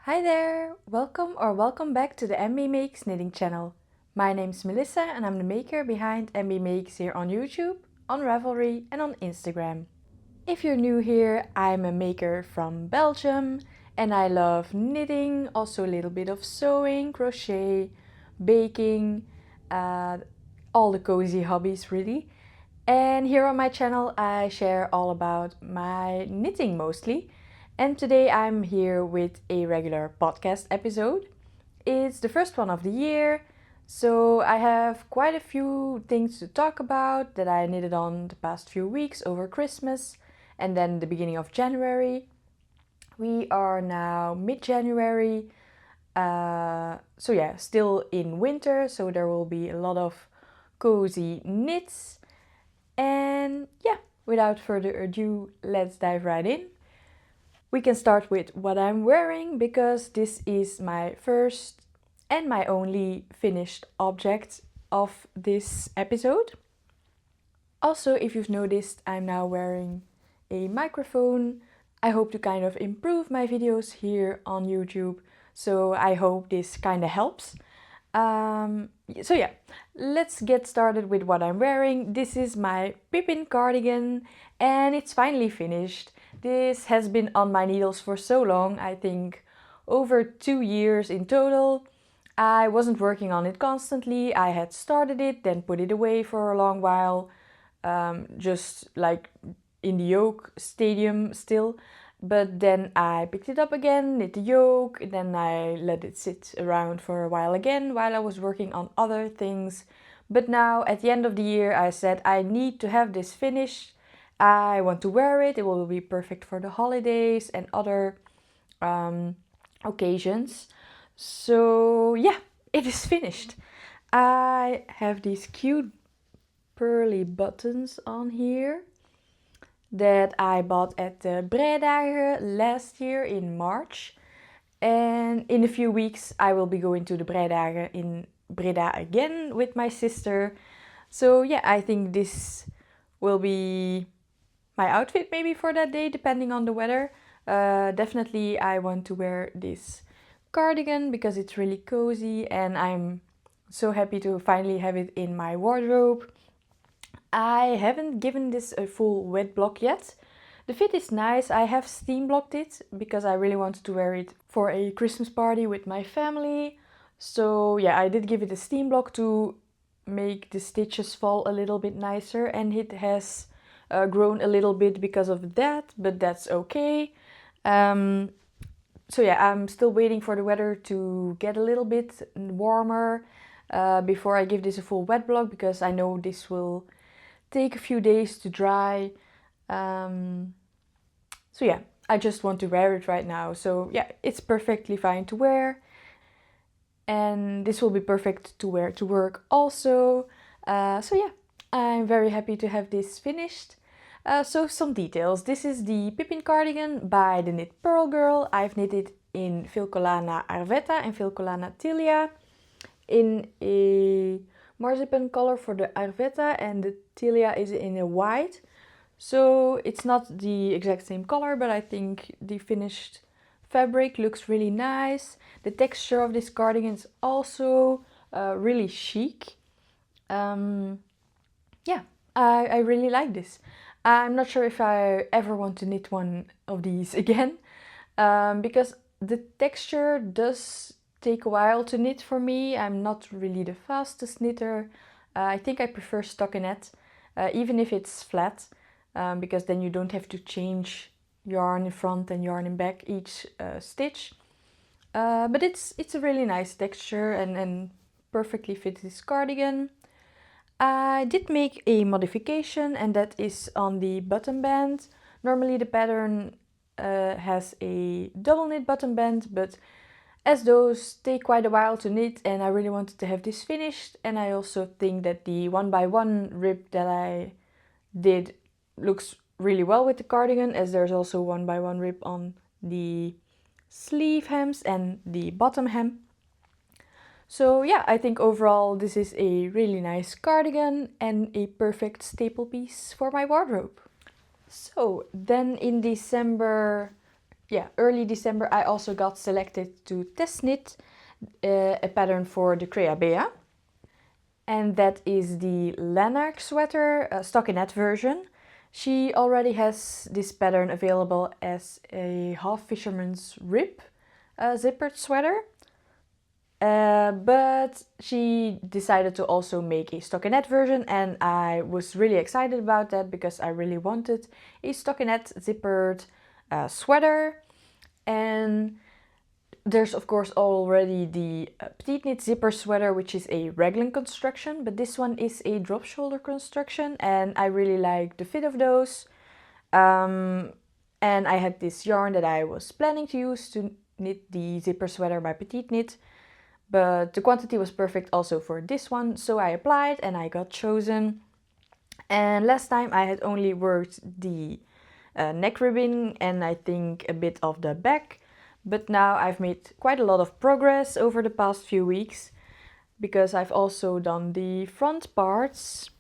Hi there! Welcome back to the Embeemakes knitting channel. My name's Melissa and I'm the maker behind Embeemakes here on YouTube, on Ravelry and on Instagram. If you're new here, I'm a maker from Belgium and I love knitting, also a little bit of sewing, crochet, baking, all the cozy hobbies really. And here on my channel I share all about my knitting mostly. And today I'm here with a regular podcast episode. It's the first one of the year, so I have quite a few things to talk about that I knitted on the past few weeks over Christmas and then the beginning of January. We are now mid-January, so yeah, still in winter, so there will be a lot of cozy knits. And yeah, without further ado, let's dive right in. We can start with what I'm wearing because this is my first and my only finished object of this episode. Also, if you've noticed, I'm now wearing a microphone. I hope to kind of improve my videos here on YouTube, so I hope this kind of helps. So yeah, let's get started with what I'm wearing. This is my Pippin cardigan and it's finally finished. This has been on my needles for so long, I think over 2 years in total. I wasn't working on it constantly. I had started it, then put it away for a long while, just like in the yoke stadium still. But then I picked it up again, knit the yoke, then I let it sit around for a while again while I was working on other things. But now at the end of the year I said I need to have this finished. I want to wear it, it will be perfect for the holidays and other occasions. So yeah, it is finished. I have these cute pearly buttons on here that I bought at the Breibellie last year in March. And in a few weeks I will be going to the Breibellie in Breda again with my sister. So yeah, I think this will be my outfit maybe for that day, depending on the weather. Definitely I want to wear this cardigan because it's really cozy and I'm so happy to finally have it in my wardrobe. I haven't given this a full wet block yet. The fit is nice. I have steam blocked it because I really wanted to wear it for a Christmas party with my family. So yeah, I did give it a steam block to make the stitches fall a little bit nicer, and it has grown a little bit because of that, but that's okay. So yeah, I'm still waiting for the weather to get a little bit warmer before I give this a full wet block, because I know this will take a few days to dry. So yeah, I just want to wear it right now. So yeah, it's perfectly fine to wear. And this will be perfect to wear to work also. So yeah, I'm very happy to have this finished. So some details. This is the Pippin cardigan by the Knit Purl Girl. I've knitted in Filcolana Arvetta and Filcolana Tilia in a marzipan color for the Arvetta, and the Tilia is in a white. So it's not the exact same color, but I think the finished fabric looks really nice. The texture of this cardigan is also really chic. Yeah, I really like this. I'm not sure if I ever want to knit one of these again, because the texture does take a while to knit for me. I'm not really the fastest knitter. I think I prefer stockinette, even if it's flat, because then you don't have to change yarn in front and yarn in back each stitch. But it's a really nice texture and perfectly fits this cardigan. I did make a modification, and that is on the button band. Normally the pattern has a double knit button band, but as those take quite a while to knit and I really wanted to have this finished, and I also think that the 1x1 rib that I did looks really well with the cardigan, as there's also 1x1 rib on the sleeve hems and the bottom hem. So yeah, I think overall this is a really nice cardigan and a perfect staple piece for my wardrobe. So then in December, early December I also got selected to testknit a pattern for the Creabea. And that is the Lanark sweater, stockinette version. She already has this pattern available as a half fisherman's rib zippered sweater. But she decided to also make a stockinette version, and I was really excited about that because I really wanted a stockinette zippered sweater. And there's of course already the Petiteknit zipper sweater, which is a raglan construction, but this one is a drop shoulder construction, and I really like the fit of those. And I had this yarn that I was planning to use to knit the zipper sweater by Petiteknit, but the quantity was perfect also for this one, so I applied and I got chosen. And last time I had only worked the neck ribbing and I think a bit of the back, but now I've made quite a lot of progress over the past few weeks because I've also done the front parts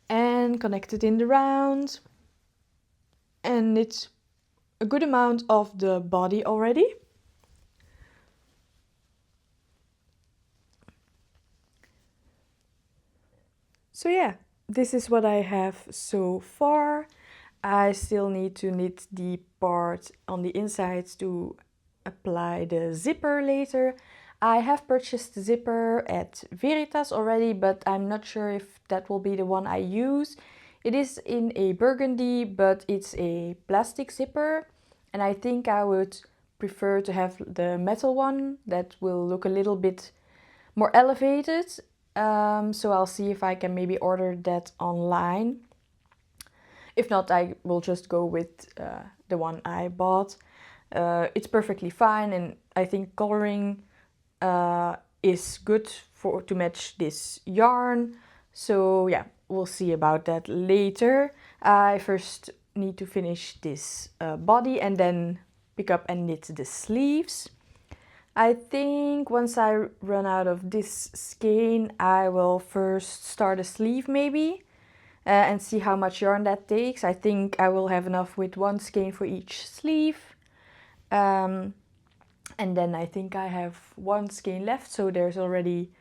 and connected in the round, and it's a good amount of the body already. So yeah, this is what I have so far. I still need to knit the part on the insides to apply the zipper later. I have purchased the zipper at Veritas already, but I'm not sure if that will be the one I use. It is in a burgundy, but it's a plastic zipper, and I think I would prefer to have the metal one that will look a little bit more elevated. So I'll see if I can maybe order that online. If not, I will just go with the one I bought. It's perfectly fine, and I think coloring is good to match this yarn. So yeah, we'll see about that later. I first need to finish this body and then pick up and knit the sleeves. I think once I run out of this skein, I will first start a sleeve maybe and see how much yarn that takes. I think I will have enough with one skein for each sleeve. And then I think I have one skein left, so there's already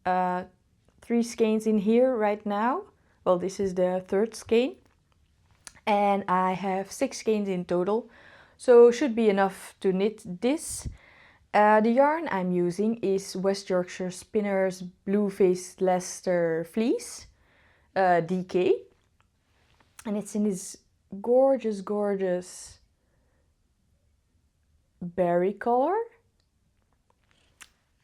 3 skeins in here right now. Well, this is the 3rd skein. And I have 6 skeins in total, so should be enough to knit this. The yarn I'm using is West Yorkshire Spinners Blue Faced Leicester Fleece DK, and it's in this gorgeous berry color.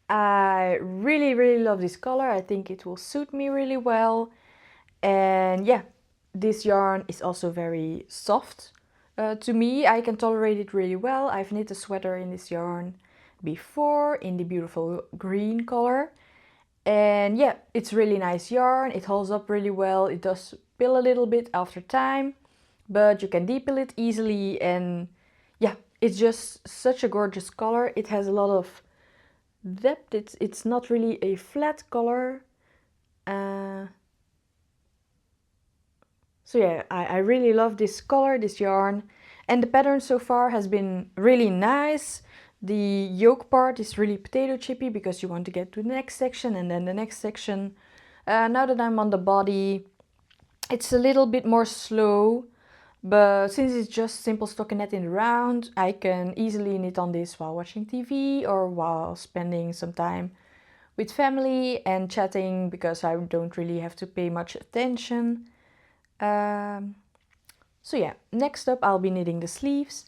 I really love this color. I think it will suit me really well, and yeah, this yarn is also very soft. To me, I can tolerate it really well. I've knit a sweater in this yarn before in the beautiful green color, and yeah, it's really nice yarn. It holds up really well. It does pill a little bit after time, but you can depill it easily, and yeah, it's just such a gorgeous color. It has a lot of depth. It's not really a flat color. So yeah, I really love this color, this yarn, and the pattern so far has been really nice. The yoke part is really potato chippy because you want to get to the next section and then the next section. Now that I'm on the body, it's a little bit more slow, but since it's just simple stockinette in the round, I can easily knit on this while watching TV or while spending some time with family and chatting because I don't really have to pay much attention. So yeah, next up I'll be knitting the sleeves.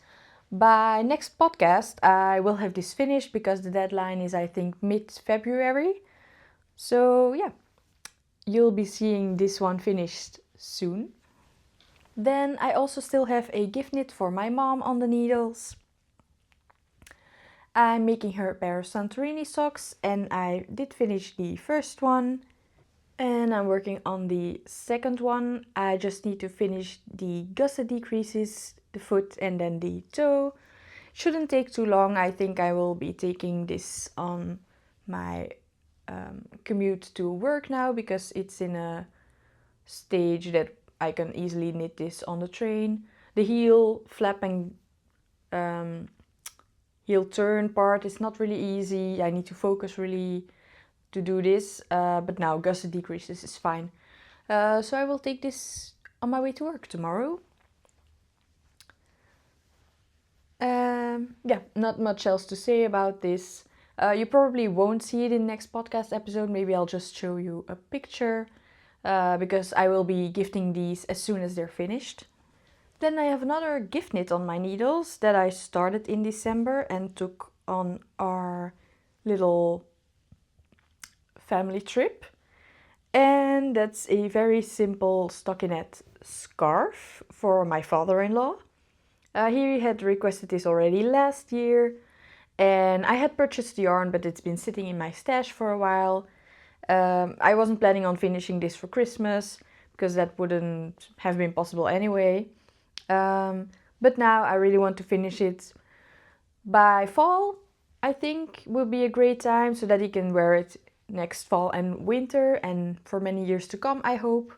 By next podcast I will have this finished because the deadline is I think mid-February. So yeah, you'll be seeing this one finished soon. Then I also still have a gift knit for my mom on the needles. I'm making her a pair of Santorini socks, and I did finish the first one. And I'm working on the second one. I just need to finish the gusset decreases, the foot and then the toe. Shouldn't take too long. I think I will be taking this on my commute to work now because it's in a stage that I can easily knit this on the train. The heel flap and heel turn part is not really easy. I need to focus really to do this, but now gusset decreases is fine. So I will take this on my way to work tomorrow. Yeah, not much else to say about this. You probably won't see it in the next podcast episode. Maybe I'll just show you a picture because I will be gifting these as soon as they're finished. Then I have another gift knit on my needles that I started in December and took on our little family trip. And that's a very simple stockinette scarf for my father-in-law. He had requested this already last year, and I had purchased the yarn, but it's been sitting in my stash for a while. I wasn't planning on finishing this for Christmas because that wouldn't have been possible anyway. But now I really want to finish it by fall. I think will be a great time so that he can wear it next fall and winter and for many years to come, I hope.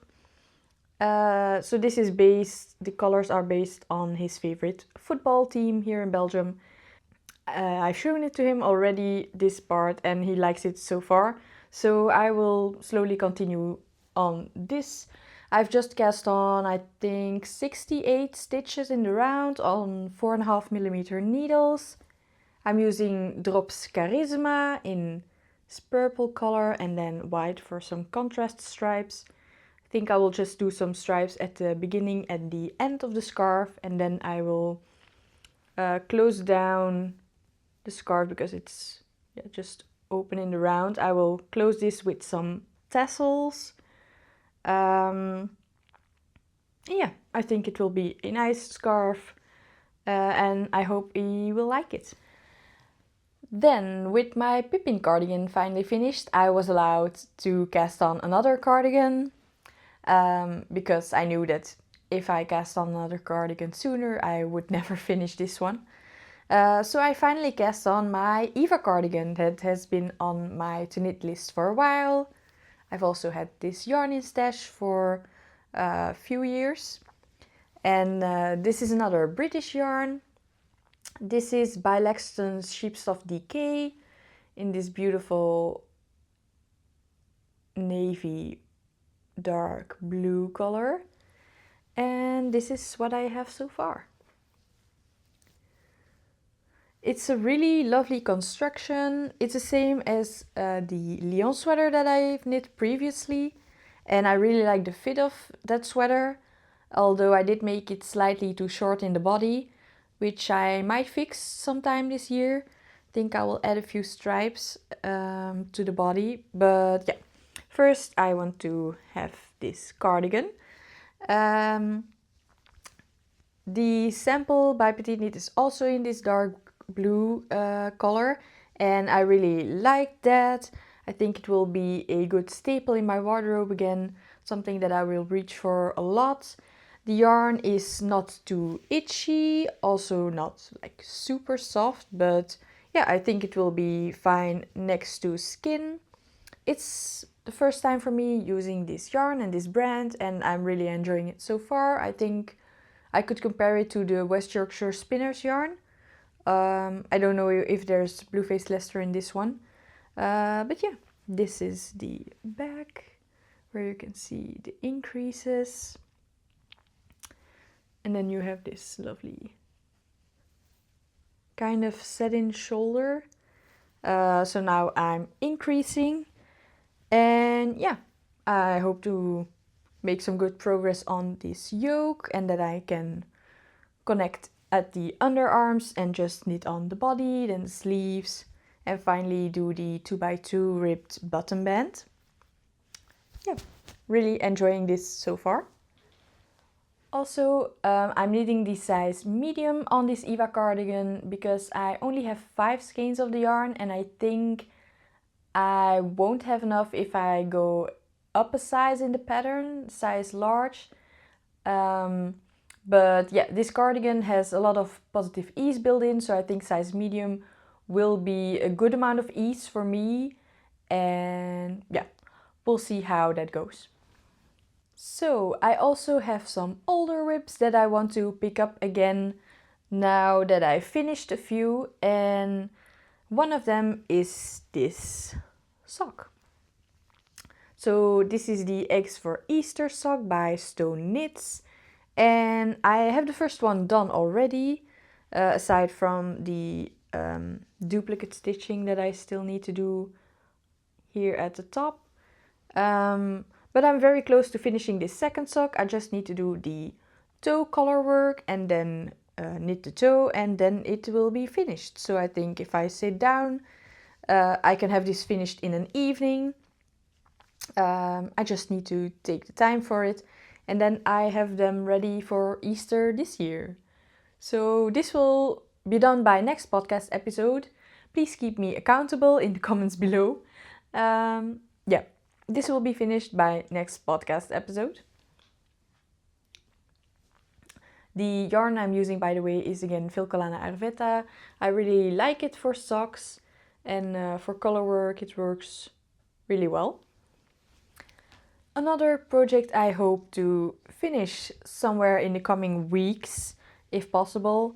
So this is the colors are based on his favorite football team here in Belgium. I've shown it to him already, this part, and he likes it so far. So I will slowly continue on this. I've just cast on, I think, 68 stitches in the round on 4.5mm needles. I'm using Drops Charisma in this purple color and then white for some contrast stripes. I think I will just do some stripes at the beginning and the end of the scarf, and then I will close down the scarf because it's just open in the round. I will close this with some tassels. Yeah, I think it will be a nice scarf and I hope he will like it. Then, with my Pippin cardigan finally finished, I was allowed to cast on another cardigan because I knew that if I cast on another cardigan sooner, I would never finish this one. So I finally cast on my Eva cardigan that has been on my to knit list for a while. I've also had this yarn in stash for a few years. And this is another British yarn. This is by Lexton's Sheep's of Decay in this beautiful navy dark blue color. And this is what I have so far. It's a really lovely construction. It's the same as the Lyon sweater that I've knit previously. And I really like the fit of that sweater. Although I did make it slightly too short in the body, which I might fix sometime this year. I think I will add a few stripes to the body. But yeah, first I want to have this cardigan. The sample by Petiteknit is also in this dark blue color, and I really like that. I think it will be a good staple in my wardrobe again, something that I will reach for a lot. The yarn is not too itchy, also not like super soft, but yeah, I think it will be fine next to skin. It's the first time for me using this yarn and this brand, and I'm really enjoying it so far. I think I could compare it to the West Yorkshire Spinners yarn. I don't know if there's Blue-Faced Leicester in this one. But yeah, this is the back where you can see the increases. And then you have this lovely kind of set-in shoulder. So now I'm increasing. And yeah, I hope to make some good progress on this yoke and that I can connect at the underarms and just knit on the body, then the sleeves, and finally do the 2x2 ribbed bottom band. Yeah, really enjoying this so far. Also, I'm knitting the size medium on this Eva cardigan because I only have 5 skeins of the yarn, and I think I won't have enough if I go up a size in the pattern, size large. But yeah, this cardigan has a lot of positive ease built in, so I think size medium will be a good amount of ease for me. And yeah, we'll see how that goes. So I also have some older whips that I want to pick up again now that I finished a few, and one of them is this sock. So this is the Eggs for Easter sock by stockinit, and I have the first one done already, aside from the duplicate stitching that I still need to do here at the top. But I'm very close to finishing this second sock. I just need to do the toe color work and then knit the toe, and then it will be finished. So I think if I sit down, I can have this finished in an evening. I just need to take the time for it, and then I have them ready for Easter this year. So this will be done by next podcast episode. Please keep me accountable in the comments below. Yeah, this will be finished by next podcast episode. The yarn I'm using, by the way, is again Vilcolana Arvetta. I really like it for socks, and for color work it works really well. Another project I hope to finish somewhere in the coming weeks, if possible,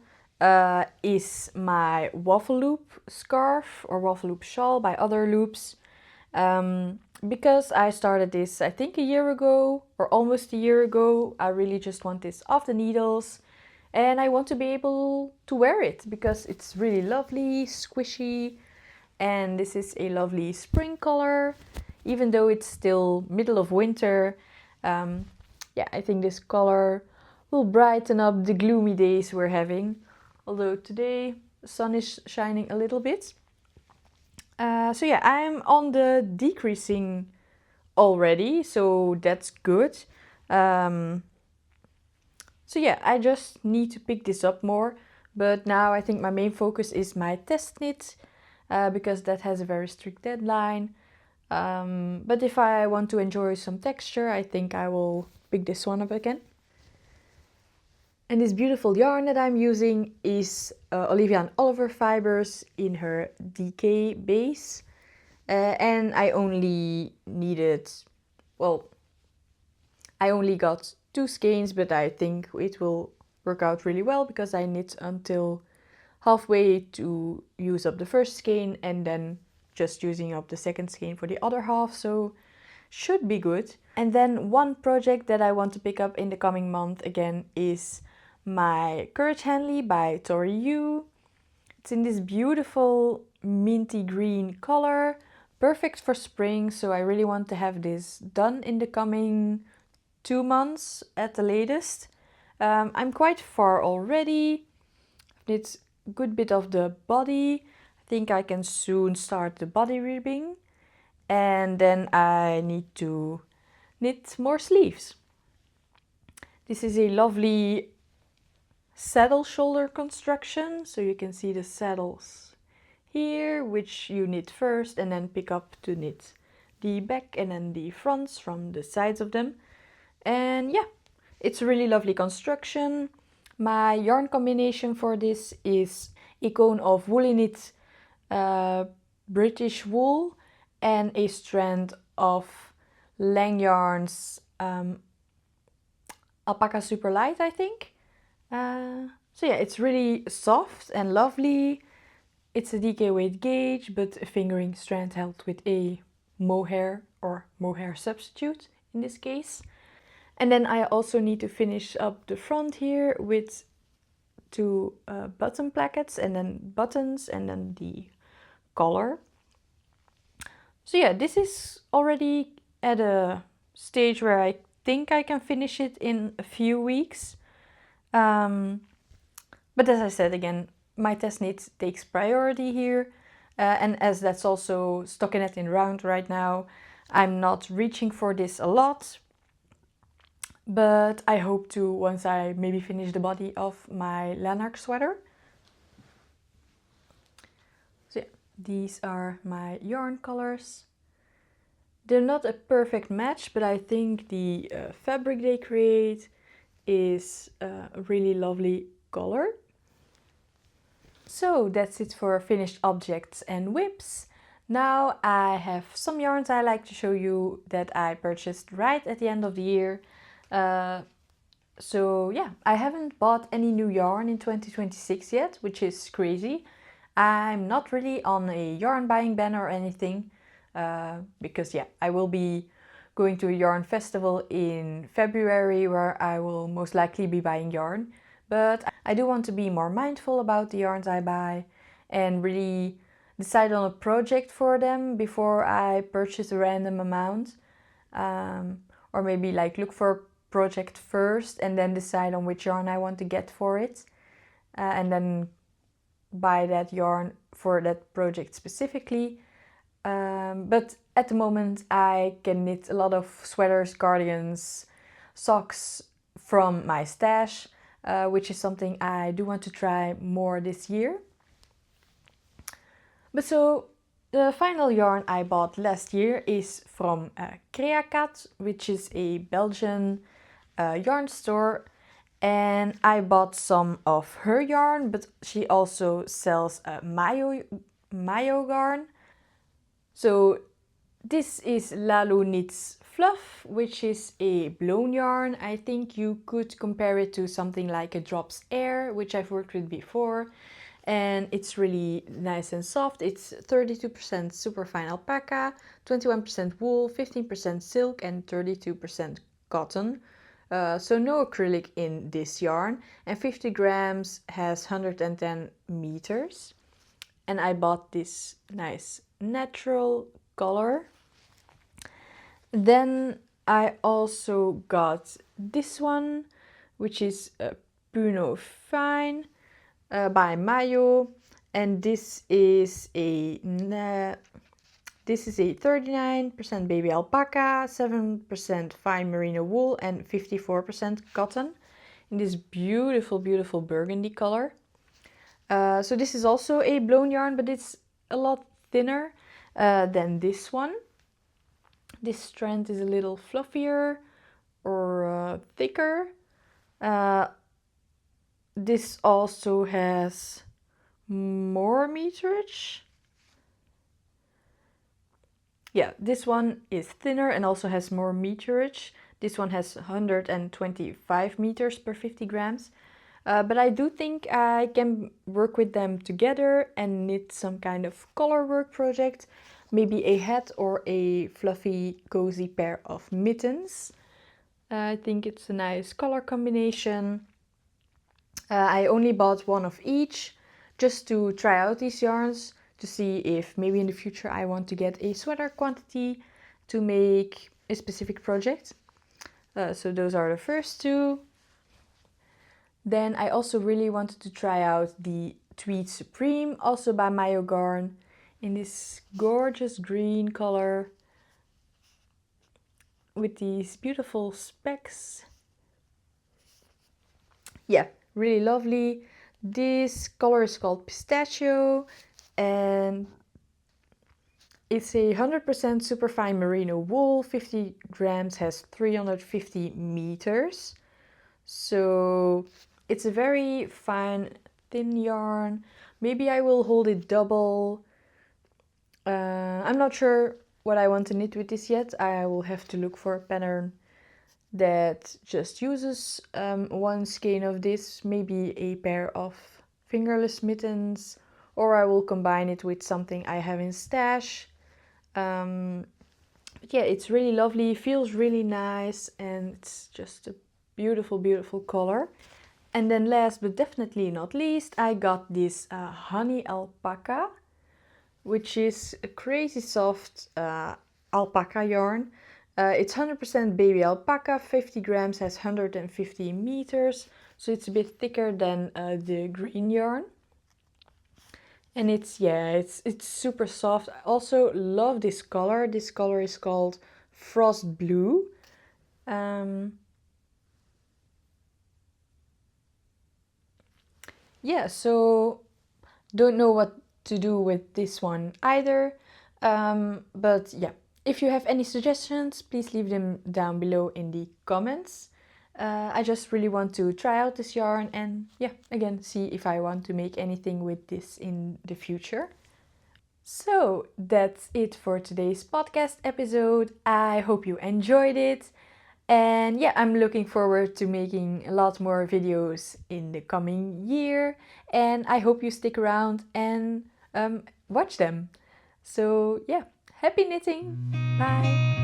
is my waffle loop scarf or waffle loop shawl by Other Loops. Because I started this, I think, a year ago or almost a year ago. I really just want this off the needles, and I want to be able to wear it because it's really lovely, squishy, and this is a lovely spring color. Even though it's still middle of winter, yeah, I think this color will brighten up the gloomy days we're having. Although today the sun is shining a little bit. So yeah, I'm on the decreasing already, so that's good. So yeah, I just need to pick this up more. But now I think my main focus is my testknit, because that has a very strict deadline. But if I want to enjoy some texture, I think I will pick this one up again. And this beautiful yarn that I'm using is Olivia and Oliver fibers in her DK base. And I only needed, well, I only got 2 skeins, but I think it will work out really well because I knit until halfway to use up the first skein and then just using up the second skein for the other half, so should be good. And then one project that I want to pick up in the coming month again is my Courage Henley by Tori Yu. It's in this beautiful minty green color, perfect for spring, so I really want to have this done in the coming 2 months at the latest. I'm quite far already. It's a good bit of the body. I think I can soon start the body ribbing, and then I need to knit more sleeves. This is a lovely saddle shoulder construction, so you can see the saddles here, which you knit first and then pick up to knit the back and then the fronts from the sides of them. And yeah, it's a really lovely construction. My yarn combination for this is a cone of woolly knit British wool and a strand of Lang Yarns Alpaca Super Light, I think. So yeah, it's really soft and lovely. It's a DK weight gauge, but a fingering strand held with a mohair or mohair substitute in this case. And then I also need to finish up the front here with 2 button plackets and then buttons and then the collar. So yeah, this is already at a stage where I think I can finish it in a few weeks. But as I said again, my testknit takes priority here. And as that's also stockinette in round right now, I'm not reaching for this a lot. But I hope to once I maybe finish the body of my Lanark sweater. So yeah, these are my yarn colors. They're not a perfect match, but I think the fabric they create is a really lovely color. So that's it for finished objects and whips. Now I have some yarns I like to show you that I purchased right at the end of the year. So yeah, I haven't bought any new yarn in 2026 yet, which is crazy. I'm not really on a yarn buying ban or anything, because yeah, I will be going to a yarn festival in February where I will most likely be buying yarn. But I do want to be more mindful about the yarns I buy and really decide on a project for them before I purchase a random amount. Or maybe like look for a project first and then decide on which yarn I want to get for it. And then buy that yarn for that project specifically. But at the moment I can knit a lot of sweaters, cardigans, socks from my stash, which is something I do want to try more this year. But so the final yarn I bought last year is from Creabea, which is a Belgian yarn store, and I bought some of her yarn, but she also sells mayo yarn. So this is Lalo Knits Fluff, which is a blown yarn. I think you could compare it to something like a Drops Air, which I've worked with before. And it's really nice and soft. It's 32% superfine alpaca, 21% wool, 15% silk, and 32% cotton. So no acrylic in this yarn, and 50 grams has 110 meters. And I bought this nice natural color. Then I also got this one, which is Puno Fine by Mayo, and this is a 39% baby alpaca, 7% fine merino wool, and 54% cotton in this beautiful, beautiful burgundy color. So this is also a blown yarn, but it's a lot thinner than this one. This strand is a little fluffier or thicker. This also has more meterage. Yeah, this one is thinner and also has more meterage. This one has 125 meters per 50 grams. But I do think I can work with them together and knit some kind of color work project. Maybe a hat or a fluffy, cozy pair of mittens. I think it's a nice color combination. I only bought one of each just to try out these yarns to see if maybe in the future I want to get a sweater quantity to make a specific project. So those are the first two. Then I also really wanted to try out the Tweed Supreme, also by Mayo Garn, in this gorgeous green color with these beautiful specks. Yeah, really lovely. This color is called Pistachio, and it's a 100% superfine merino wool. 50 grams has 350 meters. So it's a very fine, thin yarn. Maybe I will hold it double. I'm not sure what I want to knit with this yet. I will have to look for a pattern that just uses one skein of this, maybe a pair of fingerless mittens, or I will combine it with something I have in stash. But yeah, it's really lovely, feels really nice, and it's just a beautiful, beautiful color. And then last but definitely not least, I got this honey alpaca, which is a crazy soft alpaca yarn. It's 100% baby alpaca, 50 grams, has 150 meters, so it's a bit thicker than the green yarn. And it's super soft. I also love this color. This color is called Frost Blue. Yeah, so don't know what to do with this one either. But yeah, if you have any suggestions, please leave them down below in the comments. I just really want to try out this yarn and yeah, again, see if I want to make anything with this in the future. So that's it for today's podcast episode. I hope you enjoyed it. And yeah, I'm looking forward to making a lot more videos in the coming year, and I hope you stick around and watch them. So yeah, happy knitting! Bye!